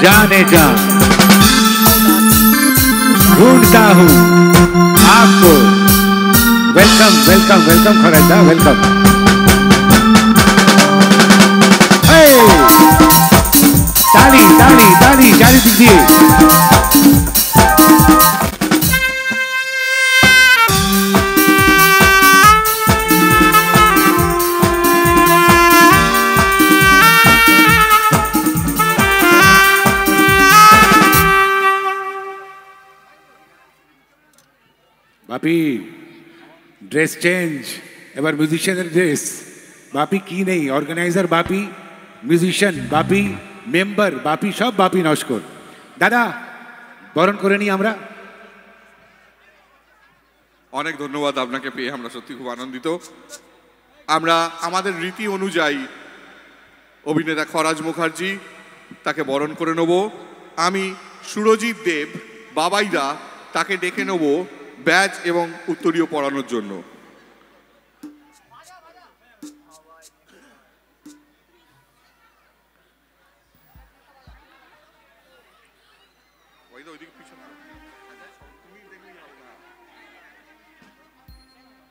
जाने जा ढूंढता हूँ आपको। वेलकम वेलकम वेलकम खराजा वेलकम। ताली ताली ताली ताली दीजिए। बापी ड्रेस चेंज এবার মিউজিশিয়ানের ড্রেস। বাপি কি নেই, অর্গানাইজার বাপি, মিউজিশিয়ান বাপি, মেম্বার বাপি, সব বাপি নস্কর। দাদা বরণ করে নি আমরা। অনেক ধন্যবাদ আপনাকে পেয়ে, আমরা সত্যি খুব আনন্দিত। আমরা আমাদের রীতি অনুযায়ী অভিনেতা খরাজ মুখার্জি তাকে বরণ করে নেব। আমি সুরজিৎ দেব বাবাইদা তাকে ডেকে নেব ব্যাজ এবং উত্তরীয় পরানোর জন্য।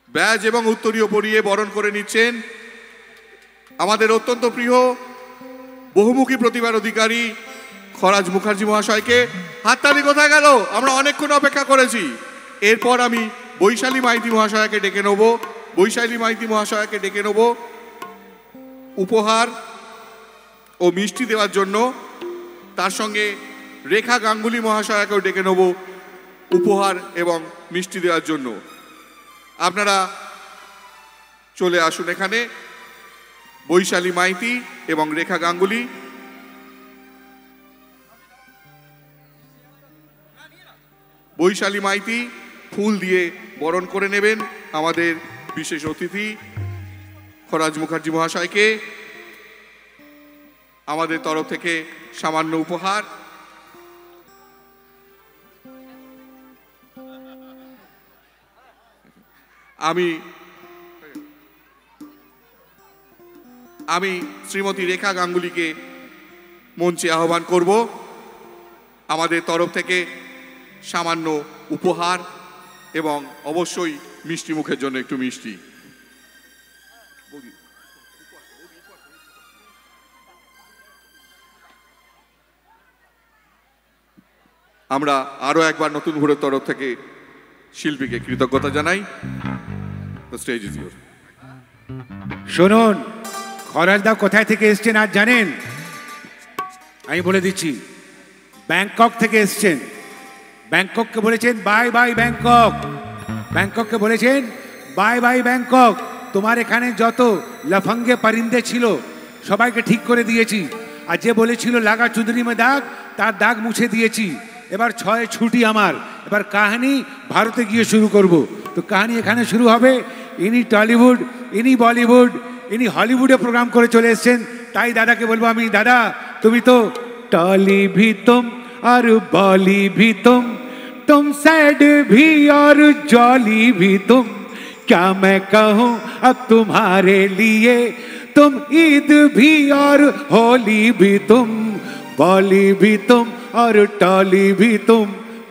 ব্যাজ এবং উত্তরীয় পরিয়ে বরণ করে নিচ্ছেন আমাদের অত্যন্ত প্রিয় বহুমুখী প্রতিভার অধিকারী খরাজ মুখার্জি মহাশয়কে। হাততালি কোথায় গেল? আমরা অনেকক্ষণ অপেক্ষা করেছি। এরপর আমি বৈশালী মাইতি মহাশয়কে ডেকে নেব। বৈশালী মাইতি মহাশয়কে ডেকে নেব উপহার ও মিষ্টি দেওয়ার জন্য। তার সঙ্গে রেখা গাঙ্গুলি মহাশয়কেও ডেকে নেব উপহার এবং মিষ্টি দেওয়ার জন্য। আপনারা চলে আসুন এখানে, বৈশালী মাইতি এবং রেখা গাঙ্গুলি। বৈশালী মাইতি ফুল দিয়ে বরণ করে নেবেন আমাদের বিশেষ অতিথি খরাজ মুখার্জি মহাশয়কে। আমাদের তরফ থেকে সামান্য উপহার। আমি শ্রীমতী রেখা গাঙ্গুলিকে মঞ্চে আহ্বান করব। আমাদের তরফ থেকে সামান্য উপহার এবং অবশ্যই মিষ্টি মুখের জন্য একটু মিষ্টি। আমরা আরো একবার নতুন ভোরের তরফ থেকে শিল্পীকে কৃতজ্ঞতা জানাই। The stage is yours. শুনুন, খরাজদা কোথায় থেকে এসছেন আজ জানেন? আমি বলে দিচ্ছি, ব্যাংকক থেকে এসছেন। ব্যাংকককে বলেছেন বাই বাই ব্যাংকক। ব্যাংকককে বলেছেন বাই বাই ব্যাংকক। তোমার এখানে যত লফঙ্গে পরিন্দে ছিল সবাইকে ঠিক করে দিয়েছি। আর যে বলেছিল লাগা চুদরি মে দাগ, তার দাগ মুছে দিয়েছি। এবার 6 ছুটি আমার। এবার কাহিনী ভারতে গিয়ে শুরু করব। তো কাহিনী এখানে শুরু হবে। ইনি টলিউড, ইনি বলিউড, ইনি হলিউডে প্রোগ্রাম করে চলে এসছেন। তাই দাদাকে বলবো আমি, দাদা তুমি তো टॉली भी तुम और बॉली भी तुम सैड भी और जॉली भी तुम। क्या मैं कहूँ अब तुम्हारे लिए, तुम ईद भी और होली भी तुम, बॉली भी तुम और टॉली भी तुम,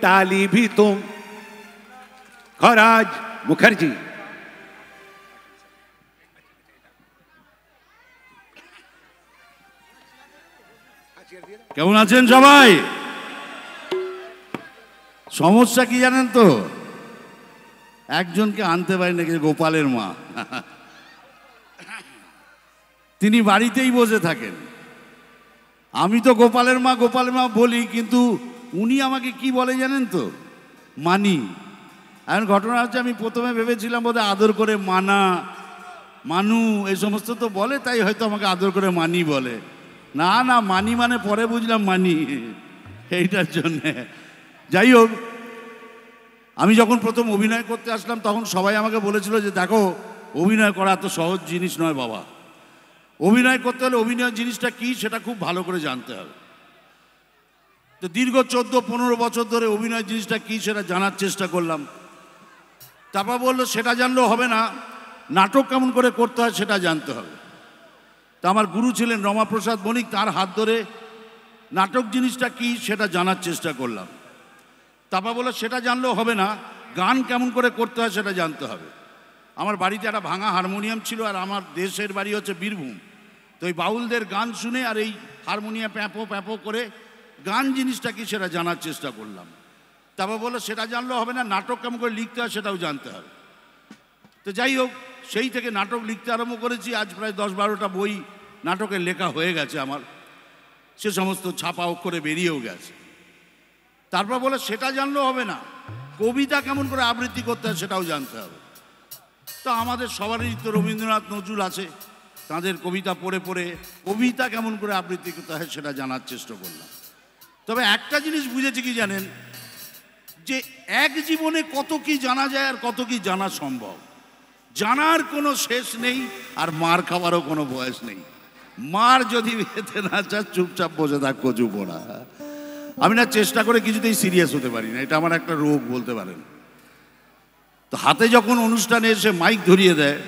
ताली भी तुम। खराज मुखर्जी। কেমন আছেন সবাই? সমস্যা কি জানেন তো, একজনকে আনতে পারি নাকি, গোপালের মা। তিনি বাড়িতেই বসে থাকেন। আমি তো গোপালের মা বলি, কিন্তু উনি আমাকে কি বলে জানেন তো, মানি। এখন ঘটনা হচ্ছে, আমি প্রথমে ভেবেছিলাম বোধহয় আদর করে মানা, মানু এই সমস্ত তো বলে, তাই হয়তো আমাকে আদর করে মানি বলে। না না, মানি মানে পরে বুঝলাম মানি, এইটার জন্যে। যাই হোক, আমি যখন প্রথম অভিনয় করতে আসলাম তখন সবাই আমাকে বলেছিল যে দেখো, অভিনয় করা এত সহজ জিনিস নয় বাবা। অভিনয় করতে হলে অভিনয় জিনিসটা কি সেটা খুব ভালো করে জানতে হবে। তো দীর্ঘ 14-15 বছর ধরে অভিনয় জিনিসটা কি সেটা জানার চেষ্টা করলাম। তারপর বললো সেটা জানলেও হবে না, নাটক কেমন করে করতে হয় সেটা জানতে হবে। তা আমার গুরু ছিলেন রমাপ্রসাদ বণিক, তার হাত ধরে নাটক জিনিসটা কি সেটা জানার চেষ্টা করলাম। তারপর বললো সেটা জানলেও হবে না, গান কেমন করে করতে হয় সেটা জানতে হবে। আমার বাড়িতে একটা ভাঙা হারমোনিয়াম ছিল, আর আমার দেশের বাড়ি হচ্ছে বীরভূম। তো ওই বাউলদের গান শুনে আর এই হারমোনিয়াম প্যাঁপো প্যাঁপো করে গান জিনিসটা কি সেটা জানার চেষ্টা করলাম। তারপর বললো সেটা জানলেও হবে না, নাটক কেমন করে লিখতে হয় সেটাও জানতে হবে। তো যাই হোক, সেই থেকে নাটক লিখতে আরম্ভ করেছি। আজ প্রায় 10-12টা বই নাটকের লেখা হয়ে গেছে আমার, সে সমস্ত ছাপা অক্ষরে বেরিয়েও গেছে। তারপর বলে সেটা জানলেও হবে না, কবিতা কেমন করে আবৃত্তি করতে হয় সেটাও জানতে হবে। তো আমাদের সবারই তো রবীন্দ্রনাথ নজরুল আছে, তাঁদের কবিতা পড়ে পড়ে কবিতা কেমন করে আবৃত্তি করতে হয় সেটা জানার চেষ্টা করলাম। তবে একটা জিনিস বুঝেছি কি জানেন, যে এক জীবনে কত কি জানা যায় আর কত কি জানা সম্ভব, জানার কোনো শেষ নেই, আর মার খাওয়ারও কোনো বয়স নেই। মার যদি খেতে না চায় চুপচাপ বসে থাক কচু পোড়া। আমি না চেষ্টা করে কিছুতেই সিরিয়াস হতে পারি না, এটা আমার একটা রোগ বলতে পারেন। তো হাতে যখন অনুষ্ঠানে এসে মাইক ধরিয়ে দেয়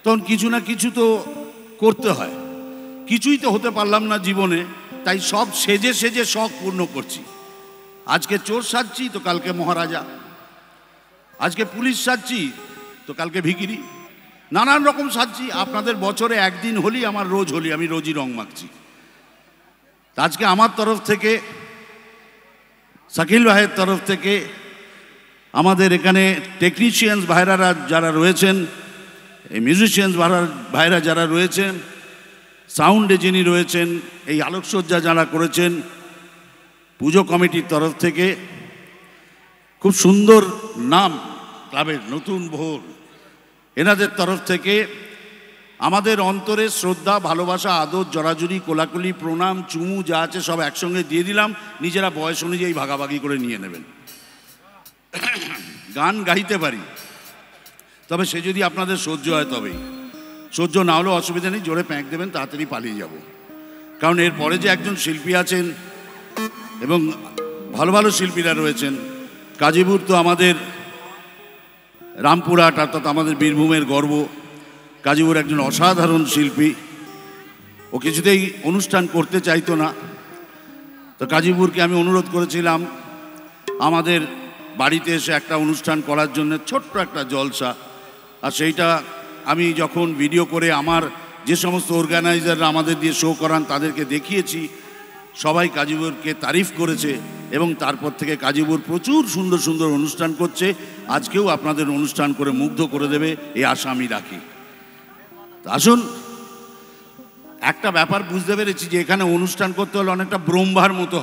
তখন কিছু না কিছু তো করতে হয়। কিছুই তো হতে পারলাম না জীবনে, তাই সব সেজে সেজে শখ পূর্ণ করছি। আজকে চোর সাজছি তো কালকে মহারাজা, আজকে পুলিশ সাজছি তো কালকে ভিখিরি, নানান রকম সাজছি। আপনাদের বছরে একদিন হলি, আমার রোজ হলি, আমি রোজই রং মাখছি। আজকে আমার তরফ থেকে, শাকিল ভাইয়ের তরফ থেকে, আমাদের এখানে টেকনিশিয়ানস ভাইরা যারা রয়েছেন, এই মিউজিশিয়ানস ভাইরা যারা রয়েছেন, সাউন্ডে যিনি রয়েছেন, এই আলোকসজ্জা যারা করেছেন, পুজো কমিটির তরফ থেকে খুব সুন্দর নাম ক্লাবের নতুন ভোর, এনাদের তরফ থেকে আমাদের অন্তরে শ্রদ্ধা, ভালোবাসা, আদর, জড়াজড়ি, কোলাকুলি, প্রণাম, চুমু যা আছে সব একসঙ্গে দিয়ে দিলাম। নিজেরা বয়স অনুযায়ী ভাগাভাগি করে নিয়ে নেবেন। গান গাইতে পারি, তবে সে যদি আপনাদের সহ্য হয় তবেই, সহ্য না হলেও অসুবিধা নেই, জোরে প্যাঁক দেবেন, তাড়াতাড়ি পালিয়ে যাব। কারণ এরপরে যে একজন শিল্পী আছেন এবং ভালো ভালো শিল্পীরা রয়েছেন, কাজীপুর তো আমাদের রামপুরহাট অর্থাৎ আমাদের বীরভূমের গর্ব। কাজীপুর একজন অসাধারণ শিল্পী, ও কিছুতেই অনুষ্ঠান করতে চাইতো না। তো কাজীপুরকে আমি অনুরোধ করেছিলাম আমাদের বাড়িতে এসে একটা অনুষ্ঠান করার জন্য, ছোট্ট একটা জলসা। আর সেইটা আমি যখন ভিডিও করে আমার যে সমস্ত অর্গানাইজাররা আমাদের দিয়ে শো করান তাদেরকে দেখিয়েছি, সবাই কাজীপুরকে তারিফ করেছে এবং তারপর থেকে কাজীপুর প্রচুর সুন্দর সুন্দর অনুষ্ঠান করছে। আজকেও আপনাদের অনুষ্ঠান করে মুগ্ধ করে দেবে এই আশা আমি রাখি। আসুন, একটা ব্যাপার বুঝতে পেরেছি যে এখানে অনুষ্ঠান করতে হলে অনেকটা ব্রহ্মার মতো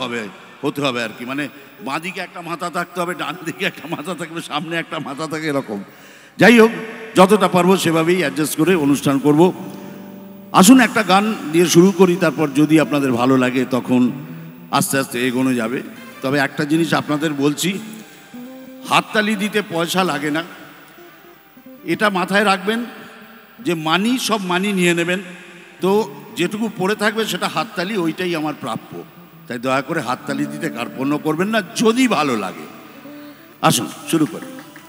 হতে হবে আর কি। মানে বাঁদিকে একটা মাথা থাকতে হবে, ডান দিকে একটা মাথা থাকবে, সামনে একটা মাথা থাকে, এরকম। যাই হোক, যতটা পারবো সেভাবেই অ্যাডজাস্ট করে অনুষ্ঠান করব। আসুন একটা গান দিয়ে শুরু করি, তারপর যদি আপনাদের ভালো লাগে তখন আস্তে আস্তে এগোনো যাবে। তবে একটা জিনিস আপনাদের বলছি, হাততালি দিতে পয়সা লাগে না, এটা মাথায় রাখবেন। যে মানি, সব মানি নিয়ে নেবেন, তো যেটুকু পড়ে থাকবে সেটা হাততালি, ওইটাই আমার প্রাপ্য। তাই দয়া করে হাততালি দিতে কার্পণ্য করবেন না, যদি ভালো লাগে। আসুন শুরু করি।